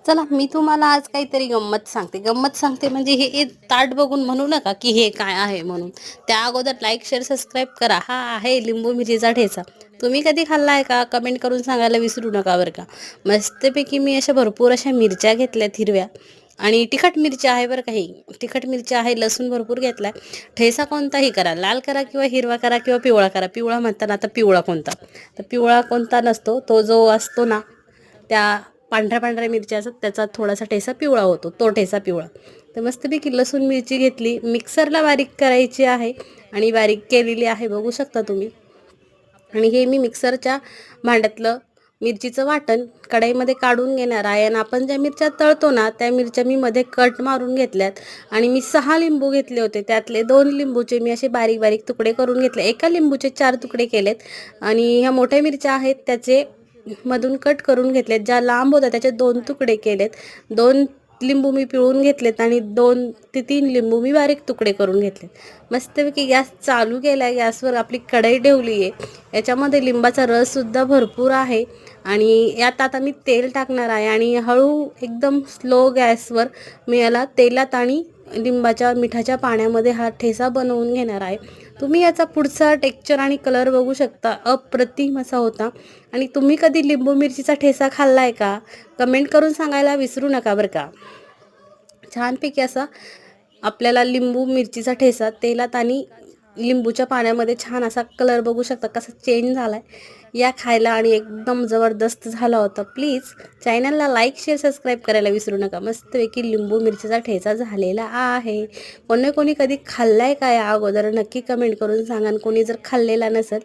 चला मी तुम्हाला आज काहीतरी गंमत सांगते म्हणजे हे ताट बघून म्हणू नका की हे काय आहे म्हणून. त्या अगोदर लाईक शेअर सबस्क्राईब करा. हा आहे लिंबू मिरचीचा ठेचा. तुम्ही कधी खाल्ला आहे का? कमेंट करून सांगायला विसरू नका बरं का. मस्तपैकी मी भरपूर अशा मिरच्या घेतल्यात हिरव्या आणि तिखट मिरच्या आहे बरं का. ही तिखट मिरच्या आहे, लसूण भरपूर घेतलाय. ठेचा कोणताही करा, लाल करा किंवा हिरवा करा किंवा पिवळा करा. पिवळा म्हणताना आता पिवळा कोणता, तर पिवळा कोणता नसतो, तो जो असतो ना त्या पांढऱ्या पांढऱ्या मिरच्या असतात त्याचा थोडासा ठेचा पिवळा होतो, तो ठेचा पिवळा. तर मस्तपैकी लसूण मिरची घेतली, मिक्सरला बारीक करायची आहे आणि बारीक केलेली आहे बघू शकता तुम्ही. आणि हे मी मिक्सरच्या भांड्यातलं मिरचीचं वाटण कढईमध्ये काढून घेणार आहे. आणि आपण ज्या मिरच्या तळतो ना त्या मिरच्या मी मध्ये कट मारून घेतल्यात. आणि मी 6 लिंबू घेतले होते, त्यातले 2 लिंबूचे मी असे बारीक बारीक तुकडे करून घेतले. एका लिंबूचे 4 तुकडे केलेत. आणि ह्या मोठ्या मिरच्या आहेत त्याचे मधून कट करून घेतलेत. ज्या लांब होत्या त्याचे 2 तुकडे केलेत. 2 लिंबू मी पिळून घेतलेत आणि 2 ते 3 लिंबू मी बारीक तुकडे करून घेतलेत. मस्तपैकी गॅस चालू केला आहे, गॅसवर आपली कढई ठेवली आहे. याच्यामध्ये लिंबाचा रससुद्धा भरपूर आहे. आणि यात आता मी तेल टाकणार आहे आणि हळू एकदम स्लो गॅसवर मी याला तेलात आणि लिंबाच्या मिठाच्या पाण्यामध्ये हा ठेचा बनवून घेणार आहे. तुम्ही याचा पुढचा टेक्स्चर आणि कलर बघू शकता, अप्रतिम असा होता. आणि तुम्ही कधी लिंबू मिरचीचा ठेचा खाल्ला आहे का? कमेंट करून सांगायला विसरू नका बरं का. छानपैकी असा आपल्याला लिंबू मिरचीचा ठेचा तेलात आणि लिंबूच्या पाण्यामध्ये छान असा कलर बघू शकता कसा चेंज झाला आहे. या खायला आणि एकदम जबरदस्त झाला होता. प्लीज चॅनलला लाईक शेअर सबस्क्राईब करायला विसरू नका. मस्तपैकी लिंबू मिरचीचा ठेचा झालेला आहे. कोणी कधी खाल्ला आहे का या अगोदर? नक्की कमेंट करून सांगा. आणि कोणी जर खाल्लेला नसेल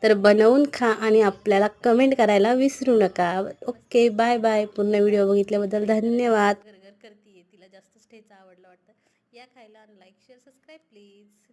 तर बनवून खा आणि आपल्याला कमेंट करायला विसरू नका. Okay, bye bye. पूर्ण व्हिडिओ बघितल्याबद्दल धन्यवाद. गरगर करतीये, तिला जास्तच ठेचा आवडला वाटतं. या खायला आणि लाईक शेअर सबस्क्राईब प्लीज.